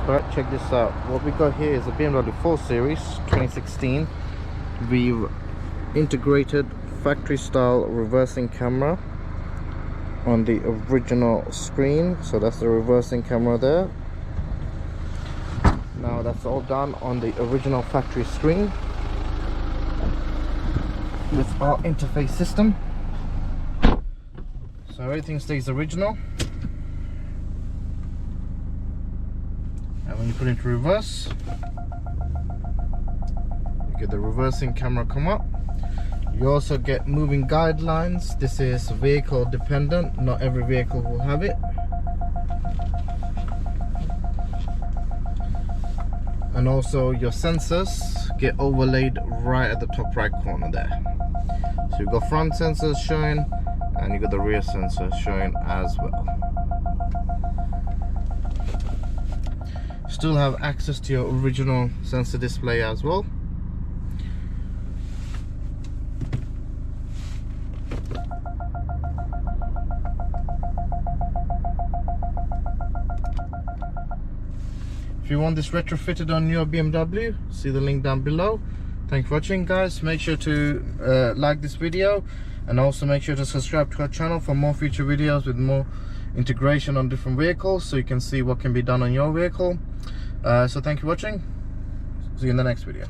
Right, check this out. What we got here is a BMW 4 Series 2016. We've integrated factory style reversing camera on the original screen, so that's the reversing camera there. Now that's all done on the original factory screen with our interface system, so everything stays original. And when you put it into reverse, you get the reversing camera come up. You also get moving guidelines. This is vehicle dependent, not every vehicle will have it. And also your sensors get overlaid right at the top right corner there. So you've got front sensors showing and you got the rear sensors showing as well. Still have access to your original sensor display as well. If you want this retrofitted on your BMW, see the link down below. Thanks for watching, guys. Make sure to like this video and also make sure to subscribe to our channel for more future videos with more integration on different vehicles, so you can see what can be done on your vehicle. So thank you for watching. See you in the next video.